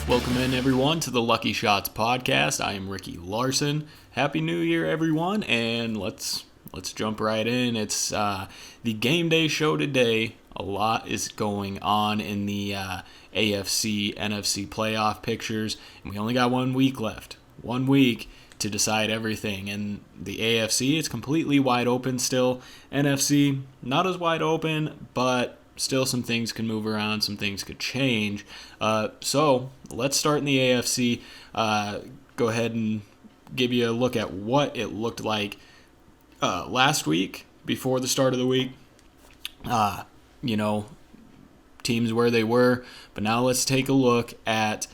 Welcome in, everyone, to the Lucky Shots podcast. I am Ricky Larson. Happy New Year, everyone, and let's jump right in. It's the Gameday show today. A lot is going on in the AFC, Nfc Playoff pictures, and we only got 1 week left. 1 week to decide everything. And the AFC, it's completely wide open still. NFC, not as wide open, but still some things can move around, some things could change. So let's start in the AFC. Go ahead and give you a look at what it looked like last week before the start of the week. Teams where they were. But now let's take a look at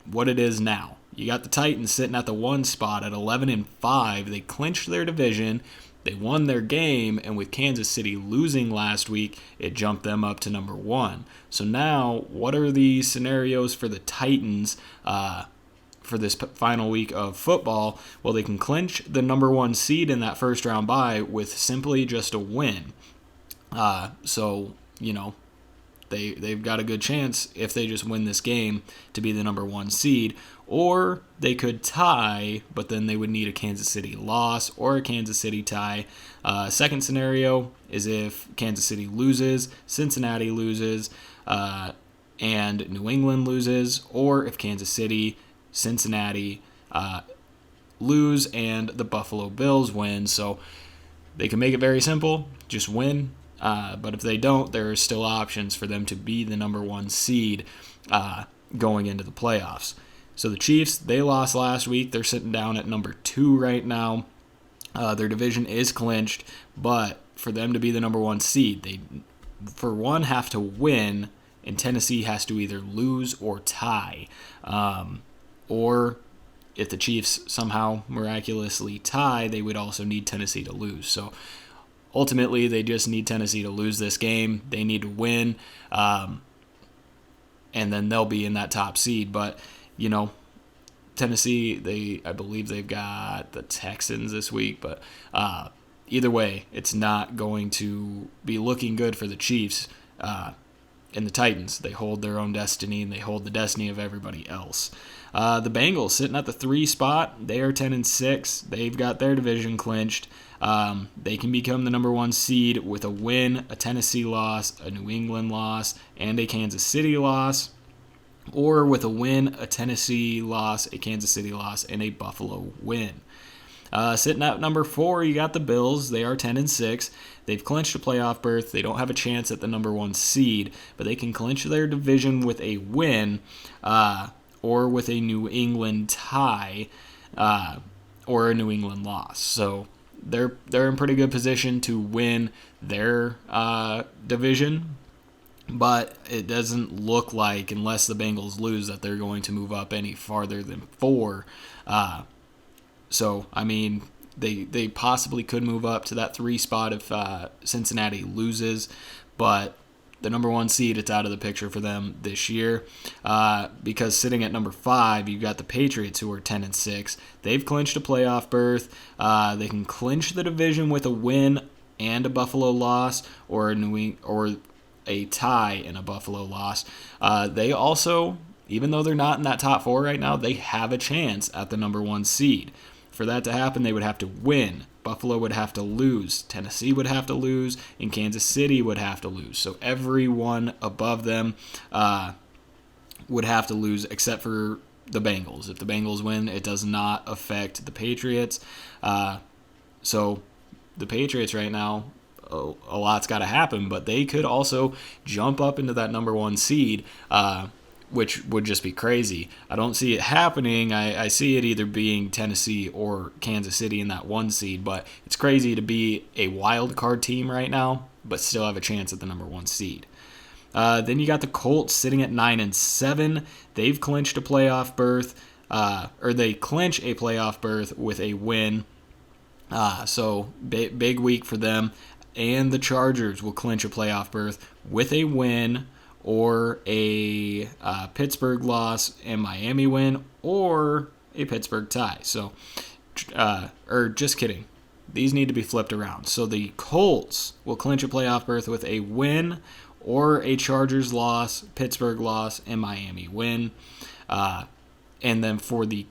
what it is now. You got the Titans sitting at the 1 spot at 11-5. They clinched their division. They won their game, and with Kansas City losing last week, it jumped them up to number 1. So now, what are the scenarios for the Titans for this final week of football? Well, they can clinch the number 1 seed in that first round bye with simply just a win. They've got a good chance if they just win this game to be the number 1 seed. Or they could tie, but then they would need a Kansas City loss or a Kansas City tie. Second scenario is if Kansas City loses, Cincinnati loses, and New England loses, or if Kansas City, Cincinnati lose, and the Buffalo Bills win. So they can make it very simple, just win. But if they don't, there are still options for them to be the number 1 seed going into the playoffs. So the Chiefs, they lost last week. They're sitting down at number 2 right now. Their division is clinched, but for them to be the number 1 seed, they, for one, have to win, and Tennessee has to either lose or tie. Or if the Chiefs somehow miraculously tie, they would also need Tennessee to lose. So ultimately, they just need Tennessee to lose this game. They need to win, and then they'll be in that top seed. But Tennessee, I believe they've got the Texans this week. But either way, it's not going to be looking good for the Chiefs and the Titans. They hold their own destiny, and they hold the destiny of everybody else. The Bengals sitting at the 3 spot. They are 10-6. They've got their division clinched. They can become the number 1 seed with a win, a Tennessee loss, a New England loss, and a Kansas City loss. Or with a win, a Tennessee loss, a Kansas City loss, and a Buffalo win. Sitting at number 4, you got the Bills. They are 10-6. They've clinched a playoff berth. They don't have a chance at the number 1 seed, but they can clinch their division with a win or with a New England tie or a New England loss. So they're in pretty good position to win their division, but it doesn't look like, unless the Bengals lose, that they're going to move up any farther than 4. So, I mean, they possibly could move up to that 3 spot if Cincinnati loses, but the number 1 seed, it's out of the picture for them this year because sitting at number 5, you've got the Patriots, who are 10-6. They've clinched a playoff berth. They can clinch the division with a win and a Buffalo loss, or a tie and a Buffalo loss. They also, even though they're not in that top 4 right now, they have a chance at the number 1 seed. For that to happen, they would have to win. Buffalo would have to lose. Tennessee would have to lose. And Kansas City would have to lose. So everyone above them would have to lose except for the Bengals. If the Bengals win, it does not affect the Patriots. So the Patriots right now, a lot's got to happen, but they could also jump up into that number 1 seed, which would just be crazy. I don't see it happening. I see it either being Tennessee or Kansas City in that 1 seed, but it's crazy to be a wild card team right now, but still have a chance at the number 1 seed. Then you got the Colts sitting at 9-7. They've clinched a playoff berth, or they clinch a playoff berth with a win. So big week for them. And the Chargers will clinch a playoff berth with a win, or a Pittsburgh loss and Miami win, or a Pittsburgh tie. So, just kidding. These need to be flipped around. So the Colts will clinch a playoff berth with a win or a Chargers loss, Pittsburgh loss, and Miami win. And then for the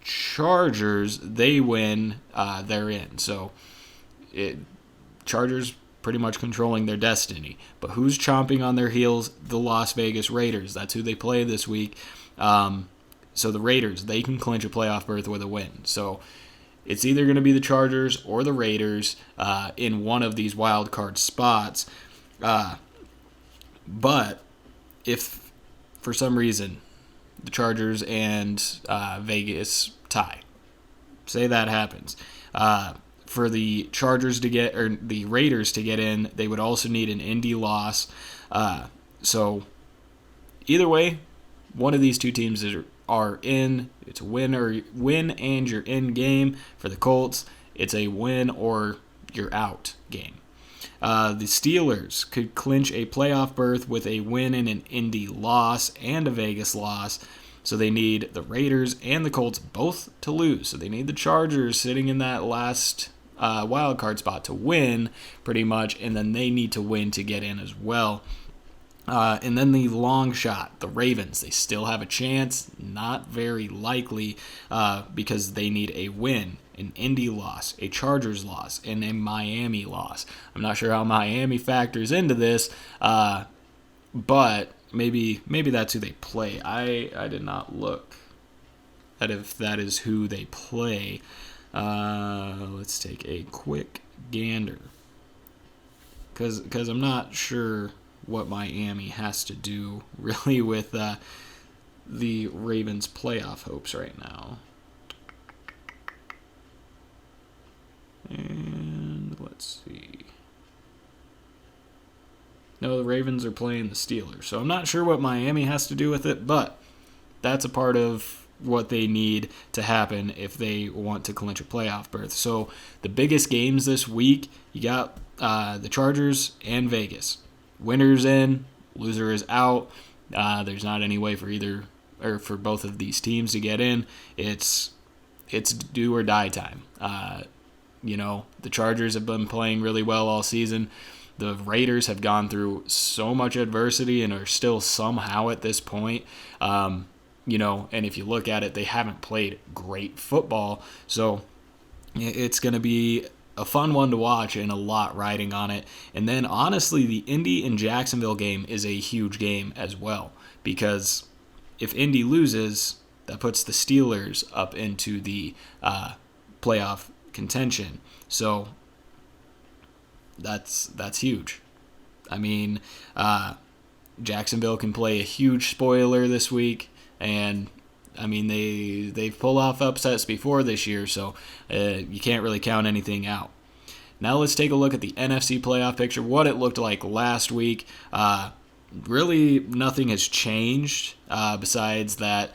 Chargers, they win, they're in. So Chargers pretty much controlling their destiny. But who's chomping on their heels? The Las Vegas Raiders. That's who they play this week. So the Raiders, they can clinch a playoff berth with a win. So it's either going to be the Chargers or the Raiders in one of these wild card spots. But if for some reason the Chargers and Vegas tie, say that happens, for the Chargers to get, or the Raiders to get in, they would also need an Indy loss. So either way, one of these two teams are in. It's a win and you're in game. For the Colts, it's a win or you're out game. The Steelers could clinch a playoff berth with a win and an Indy loss and a Vegas loss. So they need the Raiders and the Colts both to lose. So they need the Chargers sitting in that last wild card spot to win, pretty much, and then they need to win to get in as well. And then the long shot, the Ravens, they still have a chance, not very likely, because they need a win, an Indy loss, a Chargers loss, and a Miami loss. I'm not sure how Miami factors into this, but maybe that's who they play. I did not look at if that is who they play. Let's take a quick gander, because I'm not sure what Miami has to do really with the Ravens' playoff hopes right now. And let's see. No, the Ravens are playing the Steelers, so I'm not sure what Miami has to do with it, but that's a part of what they need to happen if they want to clinch a playoff berth. So the biggest games this week, you got the Chargers and Vegas. Winner's in, loser is out. There's not any way for either or for both of these teams to get in. It's do or die time. The Chargers have been playing really well all season. The Raiders have gone through so much adversity and are still somehow at this point. And if you look at it, they haven't played great football. So it's going to be a fun one to watch and a lot riding on it. And then, honestly, the Indy and Jacksonville game is a huge game as well, because if Indy loses, that puts the Steelers up into the playoff contention. So that's huge. I mean, Jacksonville can play a huge spoiler this week, and I mean, they've pulled off upsets before this year, so you can't really count anything out. Now let's take a look at the NFC playoff picture, what it looked like last week. Really, nothing has changed besides that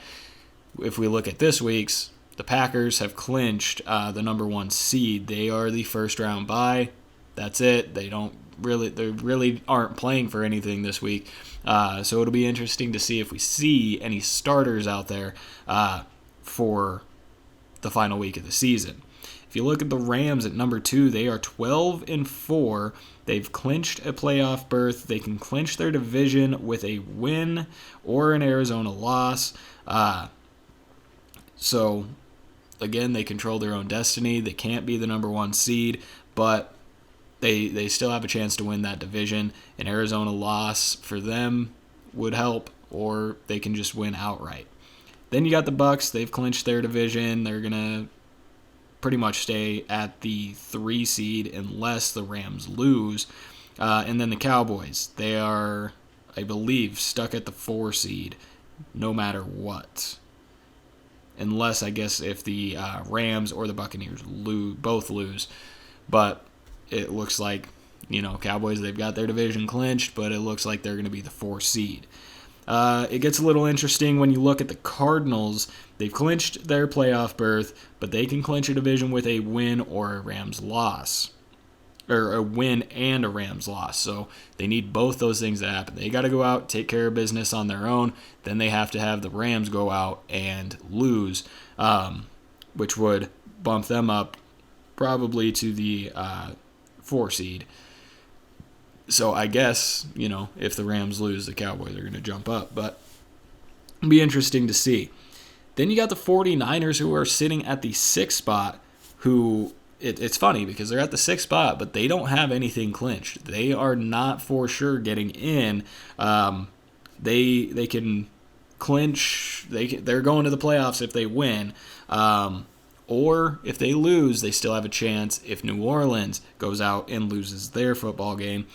if we look at this week's, the Packers have clinched the number one seed. They are the first round bye. That's it. They really aren't playing for anything this week. So it'll be interesting to see if we see any starters out there for the final week of the season. If you look at the Rams at number 2, they are 12-4. They've clinched a playoff berth. They can clinch their division with a win or an Arizona loss. So, again, they control their own destiny. They can't be the number one seed, but they still have a chance to win that division. An Arizona loss for them would help, or they can just win outright. Then you got the Bucs. They've clinched their division. They're going to pretty much stay at the 3 seed unless the Rams lose. And then the Cowboys. They are, I believe, stuck at the 4 seed no matter what. Unless, I guess, if the Rams or the Buccaneers both lose. But it looks like, Cowboys, they've got their division clinched, but it looks like they're going to be the 4 seed. It gets a little interesting when you look at the Cardinals. They've clinched their playoff berth, but they can clinch a division with a win or a Rams loss. Or a win and a Rams loss. So they need both those things to happen. They got to go out, take care of business on their own. Then they have to have the Rams go out and lose, which would bump them up probably to the 4 seed. So I guess, if the Rams lose, the Cowboys are going to jump up. But Be interesting to see. Then you got the 49ers, who are sitting at the 6th spot, who it's funny because they're at the 6th spot, but they don't have anything clinched. They are not for sure getting in. They can clinch. They're going to the playoffs if they win. Or if they lose, they still have a chance if New Orleans goes out and loses their football game.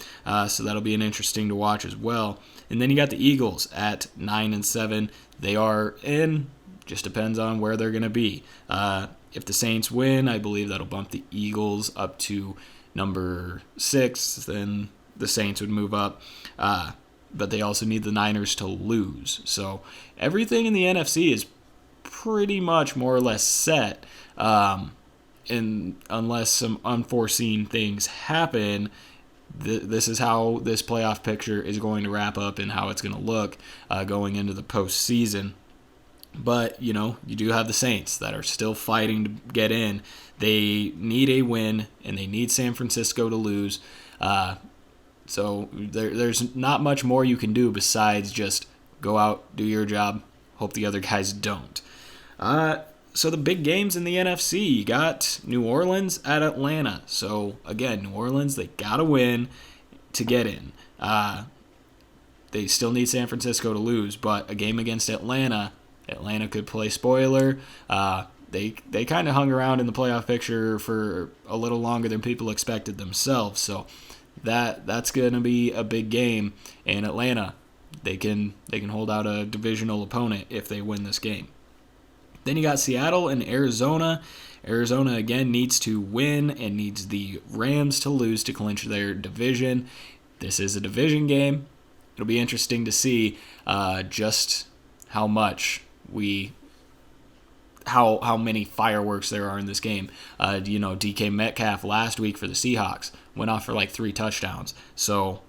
So that'll be an interesting to watch as well. And then you got the Eagles at 9-7. They are in. Just depends on where they're going to be. If the Saints win, I believe that'll bump the Eagles up to number 6. Then the Saints would move up. But they also need the Niners to lose. So everything in the NFC is pretty much more or less set. And unless some unforeseen things happen, this is how this playoff picture is going to wrap up and how it's going to look going into the postseason. But, you do have the Saints that are still fighting to get in. They need a win, and they need San Francisco to lose. So there's not much more you can do besides just go out, do your job, hope the other guys don't. So the big games in the NFC, you got New Orleans at Atlanta. So, again, New Orleans, they got to win to get in. They still need San Francisco to lose, but a game against Atlanta could play spoiler. They kind of hung around in the playoff picture for a little longer than people expected themselves. So that's going to be a big game. And Atlanta, they can hold out a divisional opponent if they win this game. Then you got Seattle and Arizona. Arizona, again, needs to win and needs the Rams to lose to clinch their division. This is a division game. It'll be interesting to see just how many fireworks there are in this game. DK Metcalf last week for the Seahawks went off for like 3 touchdowns. So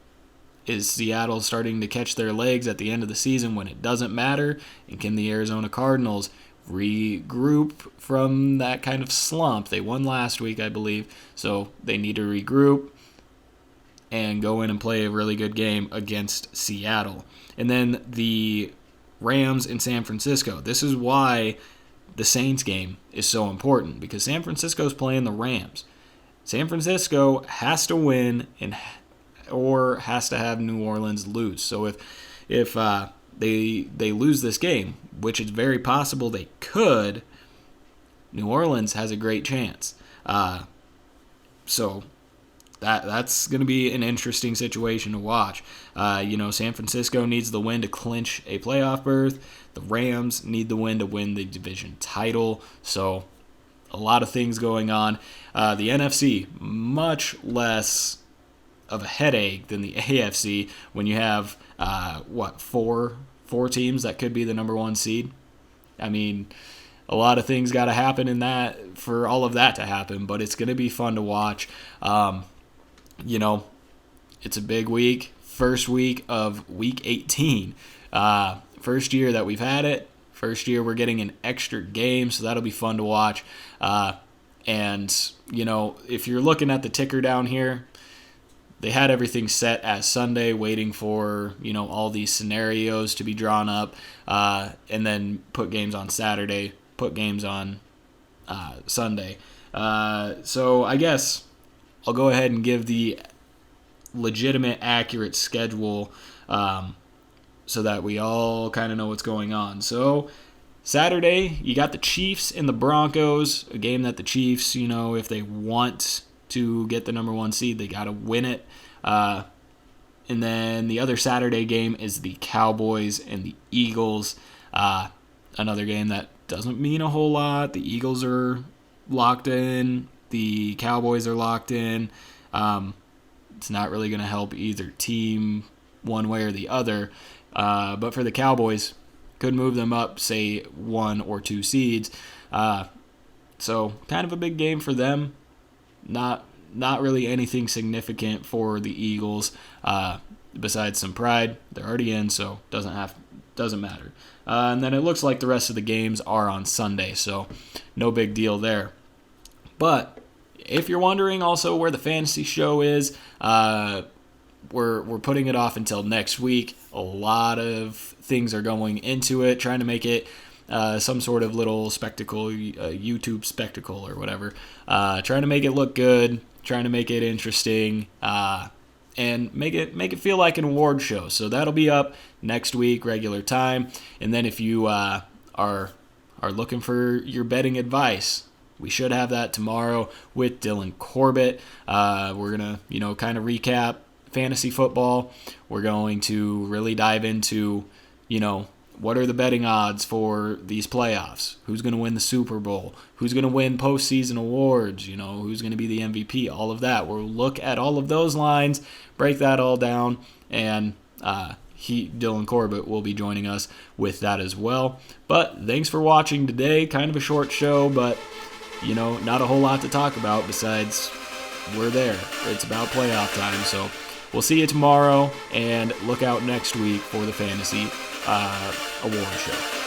is Seattle starting to catch their legs at the end of the season when it doesn't matter? And can the Arizona Cardinals regroup from that kind of slump? They won last week, I believe, so they need to regroup and go in and play a really good game against Seattle. And then the Rams in San Francisco. This is why the Saints game is so important, because San Francisco's playing the Rams. San Francisco has to win or has to have New Orleans lose. So if they lose this game, which is very possible they could, New Orleans has a great chance. So that's going to be an interesting situation to watch. San Francisco needs the win to clinch a playoff berth. The Rams need the win to win the division title. So a lot of things going on. The NFC, much less of a headache than the AFC when you have, four teams that could be the number 1 seed. I mean, a lot of things got to happen in that for all of that to happen, but it's going to be fun to watch. It's a big week. First week of Week 18. First year that we've had it. First year we're getting an extra game, so that'll be fun to watch. And if you're looking at the ticker down here, they had everything set as Sunday, waiting for, all these scenarios to be drawn up, and then put games on Saturday, put games on Sunday. So I guess I'll go ahead and give the legitimate, accurate schedule so that we all kind of know what's going on. So Saturday, you got the Chiefs and the Broncos, a game that the Chiefs, if they want to get the number 1 seed, they got to win it. And then the other Saturday game is the Cowboys and the Eagles. Another game that doesn't mean a whole lot. The Eagles are locked in. The Cowboys are locked in. It's not really going to help either team one way or the other. But for the Cowboys, could move them up, say, 1 or 2 seeds. So kind of a big game for them. Not really anything significant for the Eagles besides some pride. They're already in, so doesn't matter. And then it looks like the rest of the games are on Sunday, so no big deal there. But if you're wondering also where the fantasy show is, we're putting it off until next week. A lot of things are going into it, trying to make it some sort of little spectacle, YouTube spectacle or whatever. Trying to make it look good, trying to make it interesting, and make it feel like an award show. So that'll be up next week, regular time. And then if you are looking for your betting advice, we should have that tomorrow with Dylan Corbett. We're gonna kind of recap fantasy football. We're going to really dive into what are the betting odds for these playoffs? Who's going to win the Super Bowl? Who's going to win postseason awards? Who's going to be the MVP? All of that. We'll look at all of those lines, break that all down, and Dylan Corbett will be joining us with that as well. But thanks for watching today. Kind of a short show, but not a whole lot to talk about besides we're there. It's about playoff time, so we'll see you tomorrow, and look out next week for the fantasy award show.